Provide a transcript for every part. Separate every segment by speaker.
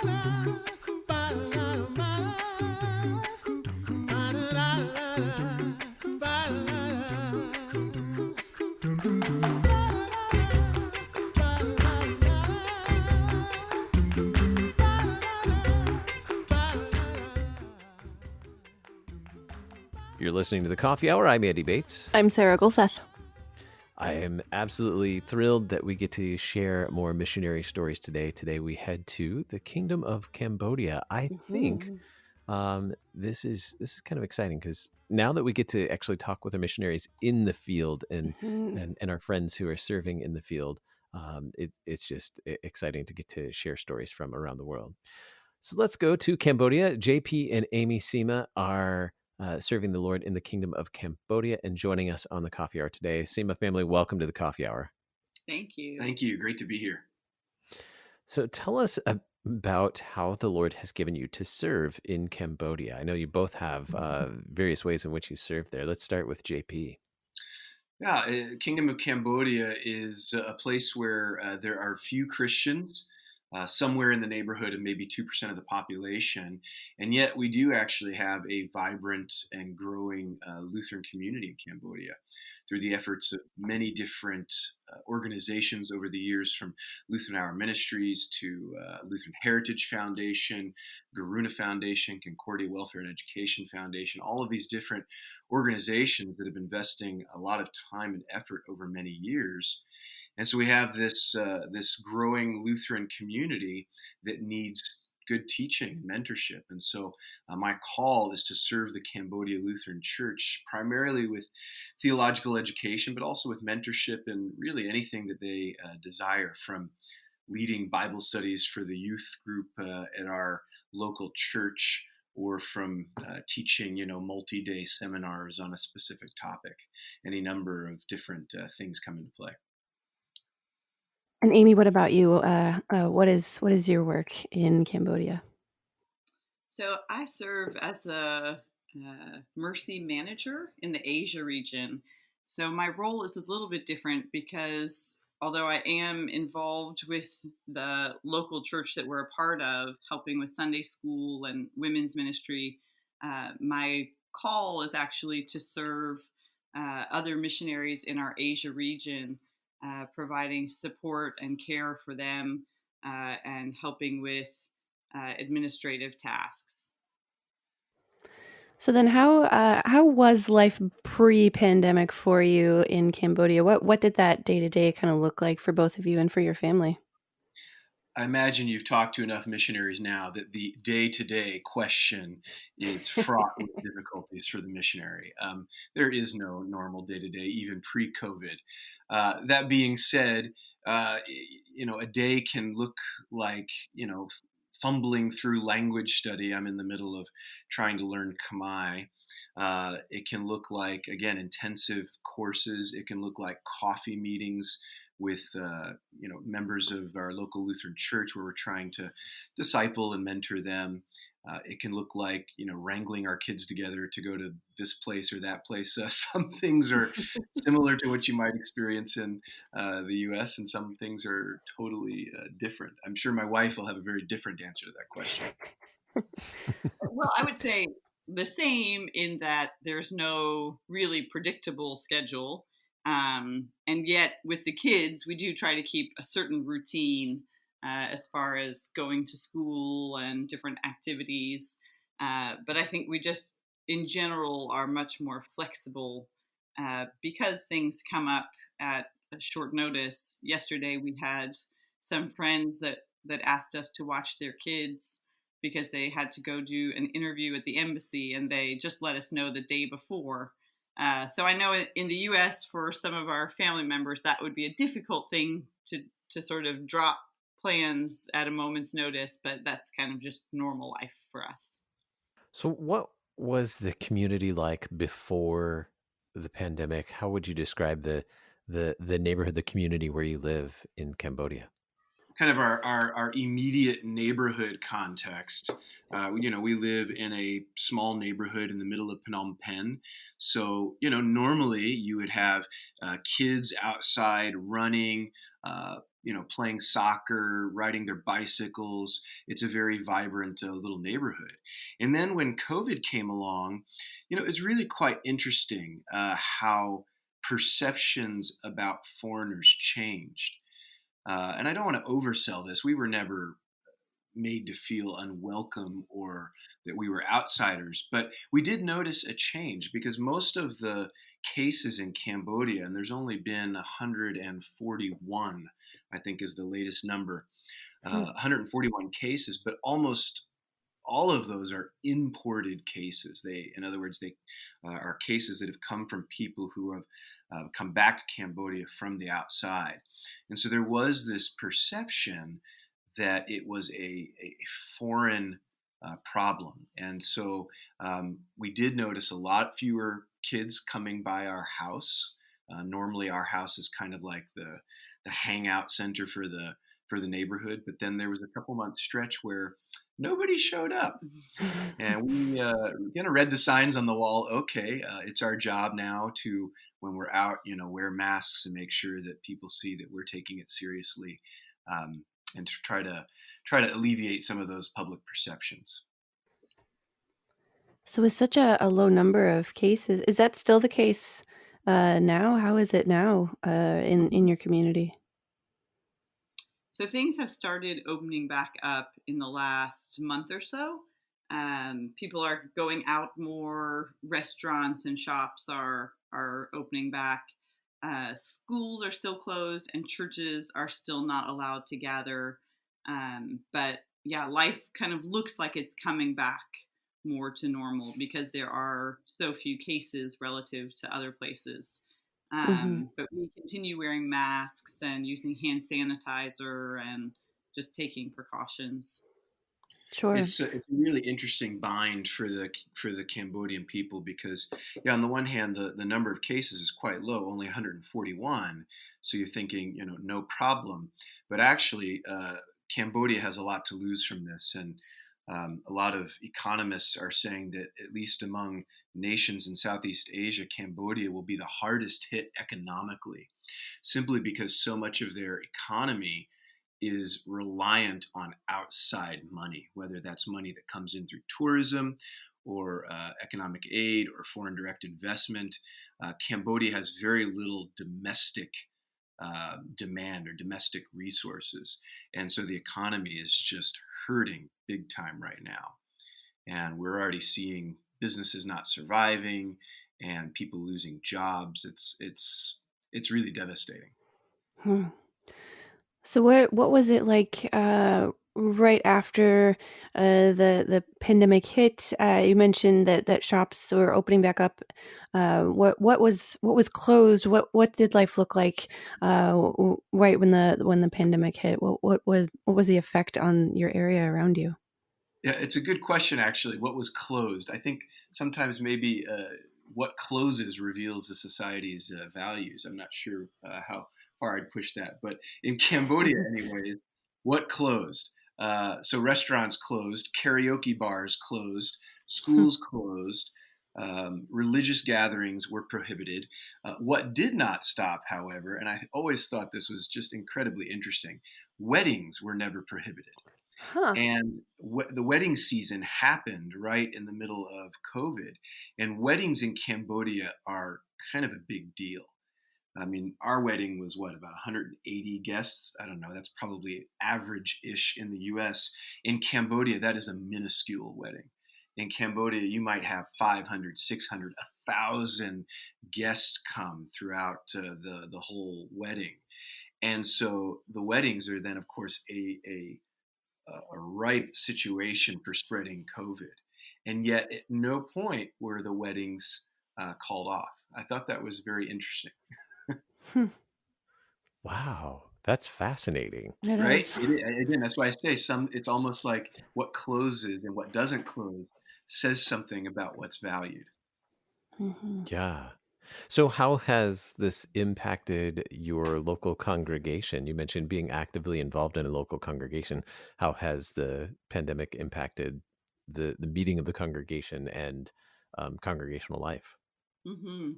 Speaker 1: You're listening to the Coffee Hour. I'm Andy Bates.
Speaker 2: I'm Sarah Gulseth.
Speaker 1: I am absolutely thrilled that we get to share more missionary stories today. Today we head to the Kingdom of Cambodia. I think this is kind of exciting because now that we get to actually talk with our missionaries in the field and our friends who are serving in the field, it's just exciting to get to share stories from around the world. So let's go to Cambodia. J.P and Aimee Cima are serving the Lord in the Kingdom of Cambodia and joining us on the Coffee Hour today. Cima family, welcome to the Coffee Hour.
Speaker 3: Thank you.
Speaker 4: Thank you. Great to be here.
Speaker 1: So tell us about how the Lord has given you to serve in Cambodia. I know you both have various ways in which you serve there. Let's start with JP.
Speaker 4: Yeah, Kingdom of Cambodia is a place where there are few Christians, somewhere in the neighborhood of maybe 2% of the population. And yet we do actually have a vibrant and growing Lutheran community in Cambodia through the efforts of many different organizations over the years, from Lutheran Hour Ministries to Lutheran Heritage Foundation, Garuna Foundation, Concordia Welfare and Education Foundation, all of these different organizations that have been investing a lot of time and effort over many years. And so we have this growing Lutheran community that needs good teaching and mentorship. And so my call is to serve the Cambodia Lutheran Church primarily with theological education, but also with mentorship and really anything that they desire, from leading Bible studies for the youth group at our local church, or from teaching, multi-day seminars on a specific topic. Any number of different things come into play.
Speaker 2: And Aimee, what about you? What is your work in Cambodia?
Speaker 3: So I serve as a mercy manager in the Asia region. So my role is a little bit different because although I am involved with the local church that we're a part of, helping with Sunday school and women's ministry, my call is actually to serve other missionaries in our Asia region, providing support and care for them and helping with administrative tasks.
Speaker 2: So then, how was life pre-pandemic for you in Cambodia? What did that day-to-day kind of look like for both of you and for your family?
Speaker 4: I imagine you've talked to enough missionaries now that the day-to-day question is fraught with difficulties for the missionary. There is no normal day-to-day, even pre-COVID. That being said, a day can look like, fumbling through language study. I'm in the middle of trying to learn Khmer. It can look like, again, intensive courses. It can look like coffee meetings with members of our local Lutheran church where we're trying to disciple and mentor them. It can look like wrangling our kids together to go to this place or that place. Some things are similar to what you might experience in the U.S., and some things are totally different. I'm sure my wife will have a very different answer to that question.
Speaker 3: Well, I would say the same, in that there's no really predictable schedule. And yet with the kids, we do try to keep a certain routine as far as going to school and different activities. But I think we just, in general, are much more flexible because things come up at a short notice. Yesterday, we had some friends that asked us to watch their kids because they had to go do an interview at the embassy, and they just let us know the day before. So I know in the U.S., for some of our family members, that would be a difficult thing to sort of drop plans at a moment's notice, but that's kind of just normal life for us.
Speaker 1: So what was the community like before the pandemic? How would you describe the neighborhood, the community where you live in Cambodia?
Speaker 4: Kind of our immediate neighborhood context. We live in a small neighborhood in the middle of Phnom Penh. So, normally you would have kids outside running, playing soccer, riding their bicycles. It's a very vibrant little neighborhood. And then when COVID came along, it's really quite interesting how perceptions about foreigners changed. And I don't want to oversell this. We were never made to feel unwelcome or that we were outsiders. But we did notice a change because most of the cases in Cambodia, and there's only been 141, I think is the latest number, 141 cases, but almost all of those are imported cases. In other words, they are cases that have come from people who have come back to Cambodia from the outside. And so there was this perception that it was a foreign problem. And so we did notice a lot fewer kids coming by our house. Normally, our house is kind of like the hangout center for the neighborhood. But then there was a couple month stretch where nobody showed up, and we read the signs on the wall. Okay, it's our job now to, when we're out, wear masks and make sure that people see that we're taking it seriously. And to try to alleviate some of those public perceptions.
Speaker 2: So with such a low number of cases, is that still the case now? How is it now in your community?
Speaker 3: So things have started opening back up in the last month or so. People are going out more. Restaurants and shops are opening back. Schools are still closed, and churches are still not allowed to gather. But yeah, life kind of looks like it's coming back more to normal because there are so few cases relative to other places. But we continue wearing masks and using hand sanitizer and just taking precautions.
Speaker 2: Sure.
Speaker 4: It's a really interesting bind for the Cambodian people because, yeah, on the one hand, the number of cases is quite low, only 141. So you're thinking, no problem. But actually, Cambodia has a lot to lose from this, and a lot of economists are saying that at least among nations in Southeast Asia, Cambodia will be the hardest hit economically, simply because so much of their economy is reliant on outside money, whether that's money that comes in through tourism or economic aid or foreign direct investment. Cambodia has very little domestic demand or domestic resources. And so the economy is just hurting big time right now. And we're already seeing businesses not surviving and people losing jobs. It's really devastating.
Speaker 2: Hmm. So what was it like right after the pandemic hit? You mentioned that shops were opening back up. What was closed? What did life look like right when the pandemic hit? What was the effect on your area around you?
Speaker 4: Yeah, it's a good question, actually. What was closed? I think sometimes maybe what closes reveals a society's values. I'm not sure how far I'd push that. But in Cambodia, anyways, what closed? So restaurants closed, karaoke bars closed, schools closed, religious gatherings were prohibited. What did not stop, however, and I always thought this was just incredibly interesting, weddings were never prohibited.
Speaker 2: Huh.
Speaker 4: And the wedding season happened right in the middle of COVID. And weddings in Cambodia are kind of a big deal. I mean, our wedding was about 180 guests? I don't know. That's probably average-ish in the US. In Cambodia, that is a minuscule wedding. In Cambodia, you might have 500, 600, 1,000 guests come throughout the whole wedding. And so the weddings are then, of course, a ripe situation for spreading COVID. And yet, at no point were the weddings called off. I thought that was very interesting.
Speaker 1: Wow, that's fascinating.
Speaker 2: It
Speaker 4: Right?
Speaker 2: is.
Speaker 4: Again, that's why I say it's almost like what closes and what doesn't close says something about what's valued.
Speaker 2: Mhm.
Speaker 1: Yeah. So, how has this impacted your local congregation? You mentioned being actively involved in a local congregation. How has the pandemic impacted the meeting of the congregation and congregational life?
Speaker 3: Mm-hmm.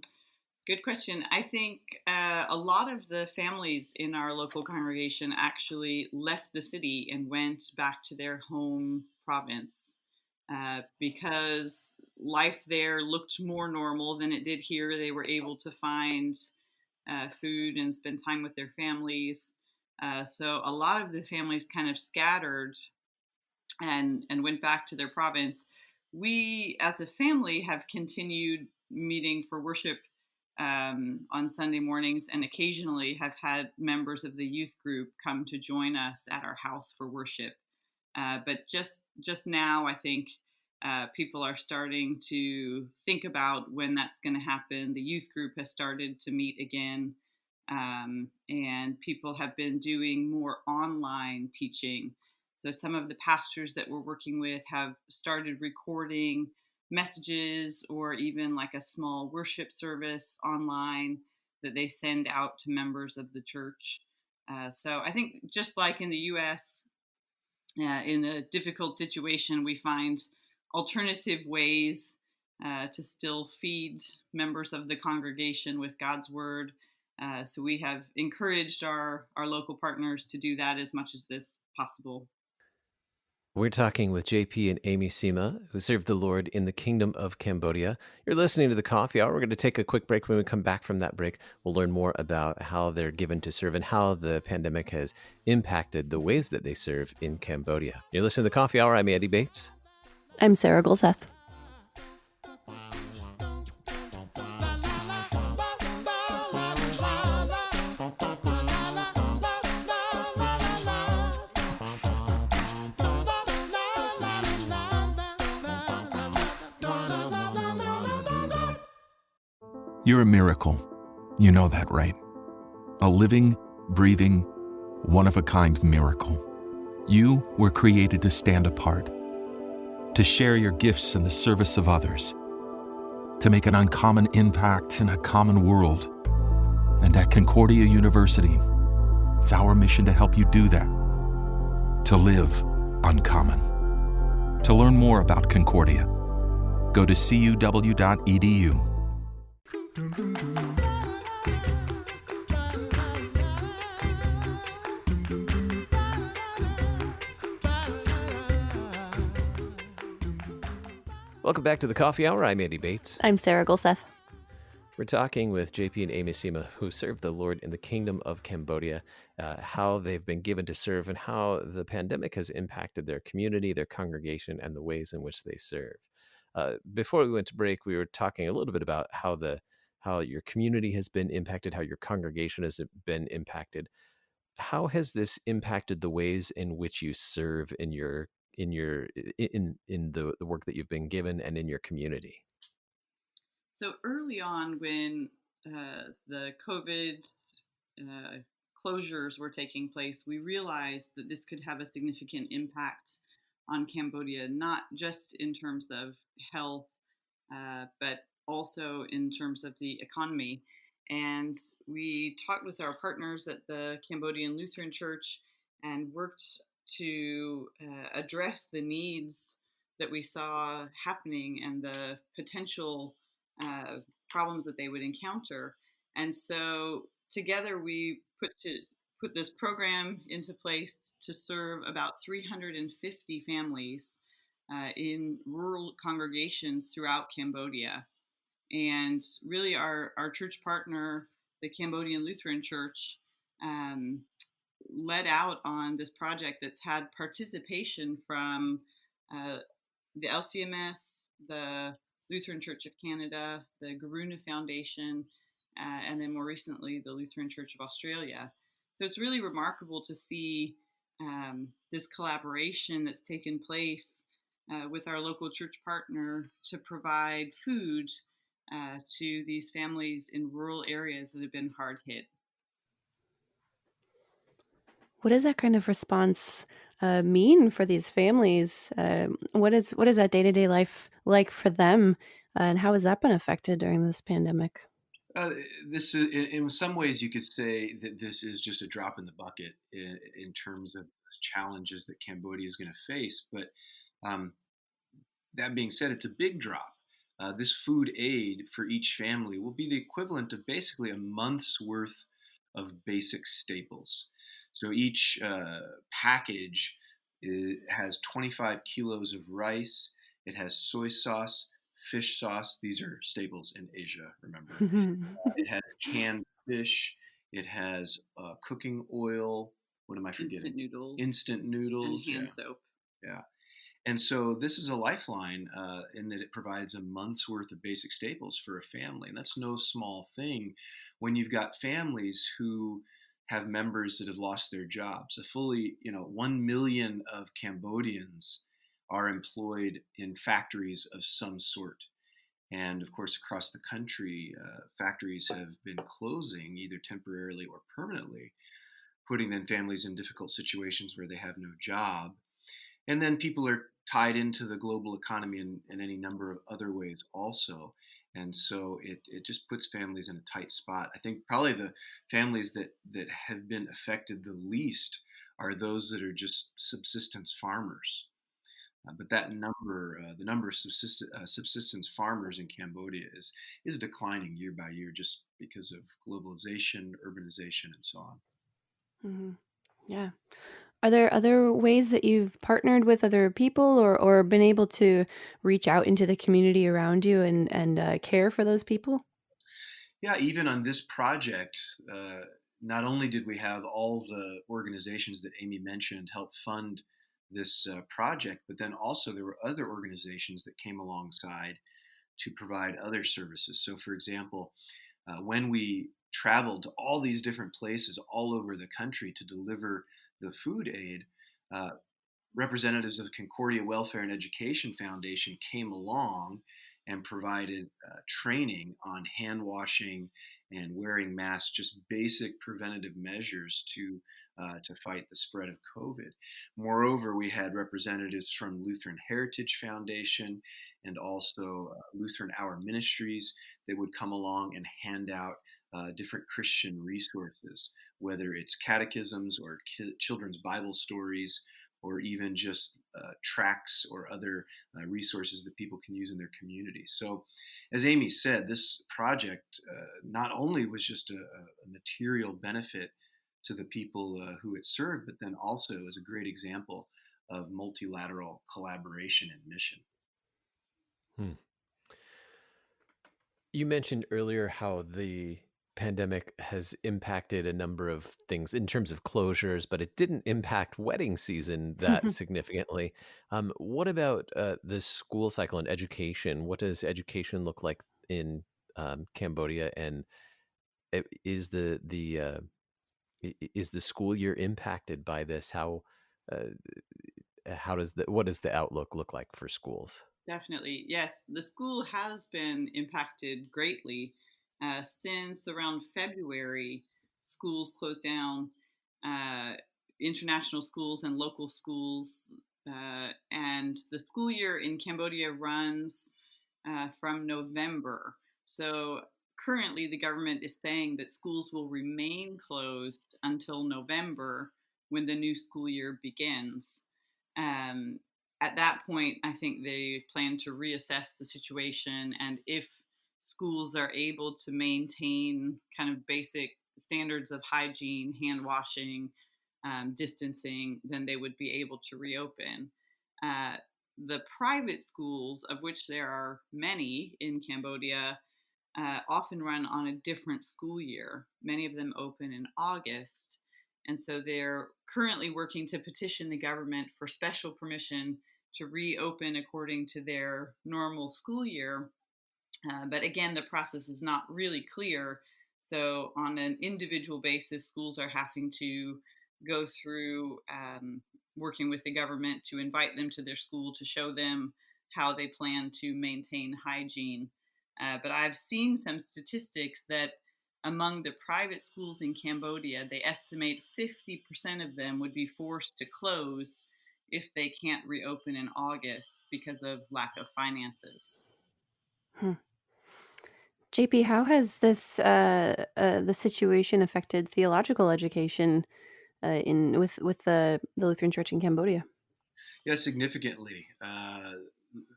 Speaker 3: Good question. I think a lot of the families in our local congregation actually left the city and went back to their home province because life there looked more normal than it did here. They were able to find food and spend time with their families. So a lot of the families kind of scattered and went back to their province. We, as a family, have continued meeting for worship on Sunday mornings, and occasionally have had members of the youth group come to join us at our house for worship. But just now, I think people are starting to think about when that's going to happen. The youth group has started to meet again, and people have been doing more online teaching. So some of the pastors that we're working with have started recording messages or even like a small worship service online that they send out to members of the church. So I think just like in the U.S., in a difficult situation, we find alternative ways to still feed members of the congregation with God's word. So we have encouraged our local partners to do that as much as this possible.
Speaker 1: We're talking with J.P. and Aimee Cima, who serve the Lord in the Kingdom of Cambodia. You're listening to the Coffee Hour. We're going to take a quick break. When we come back from that break, we'll learn more about how they're given to serve and how the pandemic has impacted the ways that they serve in Cambodia. You're listening to the Coffee Hour. I'm Andy Bates.
Speaker 2: I'm Sarah Golseth.
Speaker 5: You're a miracle. You know that, right? A living, breathing, one-of-a-kind miracle. You were created to stand apart, to share your gifts in the service of others, to make an uncommon impact in a common world. And at Concordia University, it's our mission to help you do that, to live uncommon. To learn more about Concordia, go to cuw.edu.
Speaker 1: Welcome back to the Coffee Hour. I'm Andy Bates.
Speaker 2: I'm Sarah Golseth.
Speaker 1: We're talking with J.P. and Aimee Cima, who serve the Lord in the Kingdom of Cambodia, how they've been given to serve and how the pandemic has impacted their community, their congregation, and the ways in which they serve. Before we went to break, we were talking a little bit about how your community has been impacted, how your congregation has been impacted. How has this impacted the ways in which you serve in the work that you've been given and in your community?
Speaker 3: So early on, when the COVID closures were taking place, we realized that this could have a significant impact on Cambodia, not just in terms of health, but also in terms of the economy. And we talked with our partners at the Cambodian Lutheran Church and worked to address the needs that we saw happening and the potential uh, problems that they would encounter. And so together we put this program into place to serve about 350 families in rural congregations throughout Cambodia. And really, our church partner, the Cambodian Lutheran Church, um, led out on this project that's had participation from uh, the LCMS, the Lutheran Church of Canada, the Garuna Foundation, and then more recently, the Lutheran Church of Australia. So it's really remarkable to see this collaboration that's taken place with our local church partner to provide food to these families in rural areas that have been hard hit.
Speaker 2: What does that kind of response mean for these families? What is that day-to-day life like for them, and how has that been affected during this pandemic?
Speaker 4: This is, in some ways, you could say that this is just a drop in the bucket in terms of challenges that Cambodia is going to face. But um, that being said, it's a big drop this food aid for each family will be the equivalent of basically a month's worth of basic staples. So each package has 25 kilos of rice. It has soy sauce, fish sauce. These are staples in Asia, remember. It has canned fish. It has cooking oil. What am I forgetting?
Speaker 3: Instant noodles.
Speaker 4: Instant
Speaker 3: And
Speaker 4: noodles.
Speaker 3: hand
Speaker 4: Yeah.
Speaker 3: soap.
Speaker 4: Yeah. And so this is a lifeline in that it provides a month's worth of basic staples for a family. And that's no small thing when you've got families who have members that have lost their jobs. A fully, 1 million of Cambodians are employed in factories of some sort. And of course, across the country, factories have been closing either temporarily or permanently, putting then families in difficult situations where they have no job. And then people are tied into the global economy in any number of other ways also. And so it just puts families in a tight spot. I think probably the families that have been affected the least are those that are just subsistence farmers. But that number, the number of subsistence farmers in Cambodia is declining year by year just because of globalization, urbanization, and so on.
Speaker 2: Mhm. Yeah. Are there other ways that you've partnered with other people or been able to reach out into the community around you and care for those people?
Speaker 4: Yeah, even on this project, not only did we have all the organizations that Aimee mentioned help fund this project, but then also there were other organizations that came alongside to provide other services. So, for example, when we traveled to all these different places all over the country to deliver the food aid, uh, representatives of Concordia Welfare and Education Foundation came along and provided training on hand washing and wearing masks, just basic preventative measures to fight the spread of COVID. Moreover, we had representatives from Lutheran Heritage Foundation and also Lutheran Hour Ministries that would come along and hand out different Christian resources, whether it's catechisms or children's Bible stories or even just tracts or other resources that people can use in their community. So, as Aimee said, this project not only was just a material benefit to the people who it served, but then also is a great example of multilateral collaboration and mission.
Speaker 1: Hmm. You mentioned earlier how the pandemic has impacted a number of things in terms of closures, but it didn't impact wedding season that significantly. What about the school cycle and education? What does education look like in Cambodia? And is the school year impacted by this? Uh, how does what does the outlook look like for schools?
Speaker 3: Definitely. Yes, the school has been impacted greatly since around February. Schools closed down, uh, international schools and local schools. And the school year in Cambodia runs from November. So currently, the government is saying that schools will remain closed until November when the new school year begins. Um, at that point, I think they plan to reassess the situation, and if schools are able to maintain kind of basic standards of hygiene, hand washing, distancing, then they would be able to reopen. Uh, the private schools, of which there are many in Cambodia, often run on a different school year. Many of them open in August. And so they're currently working to petition the government for special permission to reopen according to their normal school year. But again, the process is not really clear. So, on an individual basis, schools are having to go through working with the government to invite them to their school to show them how they plan to maintain hygiene. But I've seen some statistics that among the private schools in Cambodia, they estimate 50% of them would be forced to close if they can't reopen in August because of lack of finances.
Speaker 2: Hmm. JP, how has the situation affected theological education in with the Lutheran Church in Cambodia?
Speaker 4: Yeah, significantly.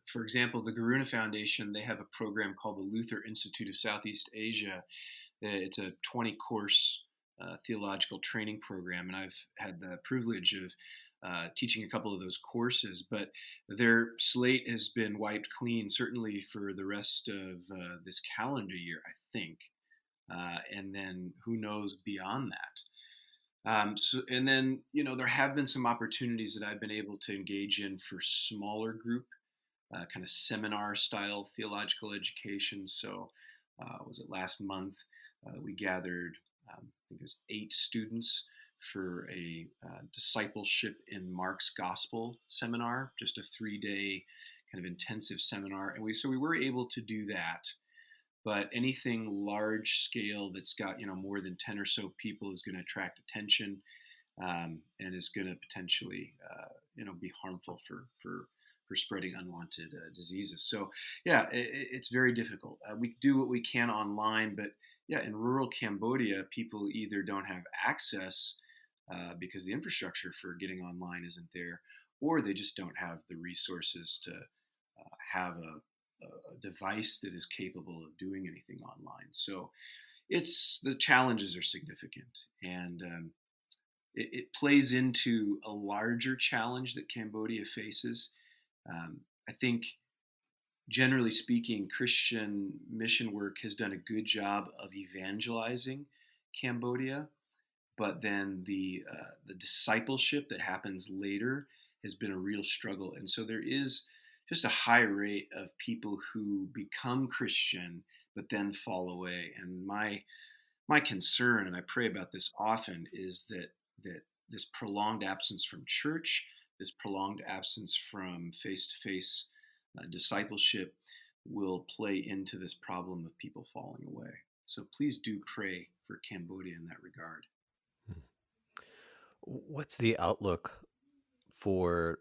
Speaker 4: for example, the Garuna Foundation, they have a program called the Luther Institute of Southeast Asia. It's a 20-course theological training program, and I've had the privilege of teaching a couple of those courses, but their slate has been wiped clean, certainly for the rest of this calendar year, I think. And then who knows beyond that. And then, there have been some opportunities that I've been able to engage in for smaller group, kind of seminar style theological education. So, was it last month? We gathered, I think it was 8 students for a discipleship in Mark's Gospel seminar, just a 3-day kind of intensive seminar. And we were able to do that. But anything large scale that's got, more than 10 or so people is going to attract attention, and is going to potentially, be harmful for spreading unwanted diseases. So, yeah, it's very difficult. We do what we can online, but yeah, in rural Cambodia, people either don't have access because the infrastructure for getting online isn't there, or they just don't have the resources to have a device that is capable of doing anything online. So the challenges are significant, and it plays into a larger challenge that Cambodia faces. I think, generally speaking, Christian mission work has done a good job of evangelizing Cambodia, but then the discipleship that happens later has been a real struggle. And so there is just a high rate of people who become Christian but then fall away. And my concern, and I pray about this often, is that this prolonged absence from church, this prolonged absence from face-to-face discipleship will play into this problem of people falling away. So please do pray for Cambodia in that regard.
Speaker 1: What's the outlook for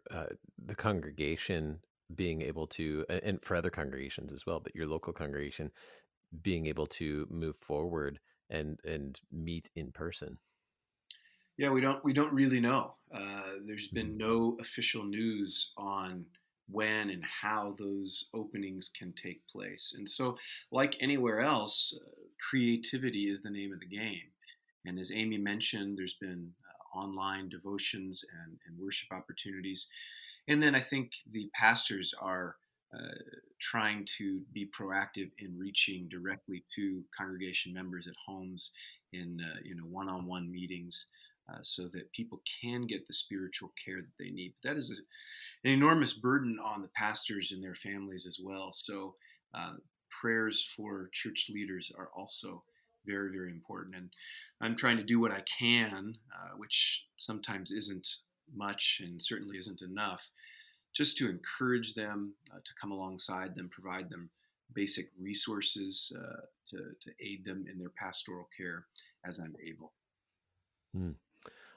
Speaker 1: the congregation being able to, and for other congregations as well, but your local congregation being able to move forward and meet in person?
Speaker 4: Yeah, we don't really know. There's been no official news on when and how those openings can take place. And so, like anywhere else, creativity is the name of the game. And as Aimee mentioned, there's been online devotions and worship opportunities. And then I think the pastors are trying to be proactive in reaching directly to congregation members at homes in one-on-one meetings, so that people can get the spiritual care that they need. But that is an enormous burden on the pastors and their families as well. So prayers for church leaders are also very, very important. And I'm trying to do what I can, which sometimes isn't much and certainly isn't enough, just to encourage them, to come alongside them, provide them basic resources to aid them in their pastoral care as I'm able.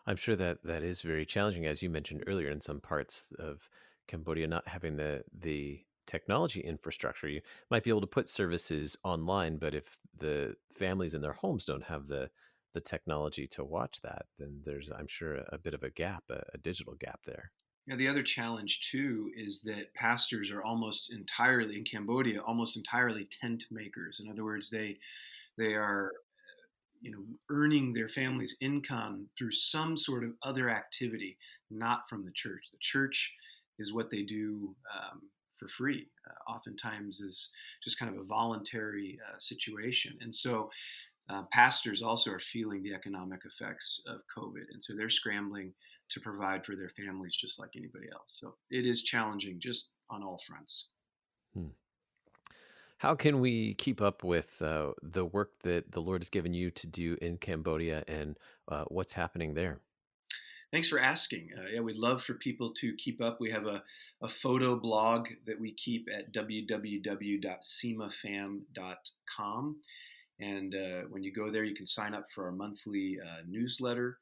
Speaker 1: I'm sure that is very challenging, as you mentioned earlier, in some parts of Cambodia not having the technology infrastructure. You might be able to put services online, but if the families in their homes don't have the technology to watch that, then there's, I'm sure, a bit of a gap, a digital gap there.
Speaker 4: Yeah, the other challenge too is that pastors are almost entirely in Cambodia, almost entirely tent makers. In other words, they are earning their family's income through some sort of other activity, not from the church. The church is what they do for free. Oftentimes is just kind of a voluntary situation. And so pastors also are feeling the economic effects of COVID. And so they're scrambling to provide for their families just like anybody else. So it is challenging just on all fronts.
Speaker 1: How can we keep up with the work that the Lord has given you to do in Cambodia, and what's happening there?
Speaker 4: Thanks for asking. Yeah, we'd love for people to keep up. We have a photo blog that we keep at www.cimafam.com. And when you go there, you can sign up for our monthly newsletter.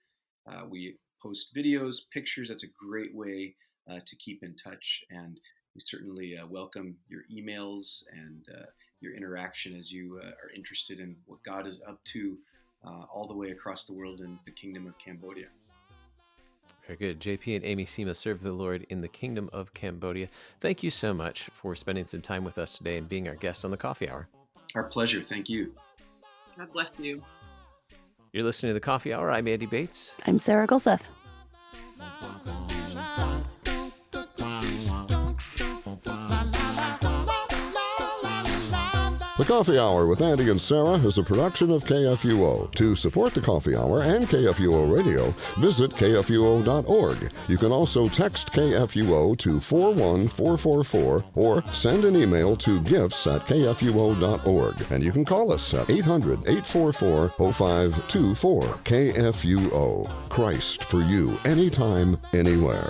Speaker 4: We post videos, pictures. That's a great way to keep in touch. And we certainly welcome your emails and your interaction as you are interested in what God is up to all the way across the world in the Kingdom of Cambodia.
Speaker 1: Very good. J.P and Aimee Cima serve the Lord in the Kingdom of Cambodia. Thank you so much for spending some time with us today and being our guest on the Coffee Hour.
Speaker 4: Our pleasure. Thank you.
Speaker 3: God bless you.
Speaker 1: You're listening to the Coffee Hour. I'm Andy Bates.
Speaker 2: I'm Sarah Gulseth.
Speaker 6: The Coffee Hour with Andy and Sarah is a production of KFUO. To support the Coffee Hour and KFUO Radio, visit kfuo.org. You can also text KFUO to 41444 or send an email to gifts@kfuo.org. And you can call us at 800-844-0524. KFUO. Christ for you, anytime, anywhere.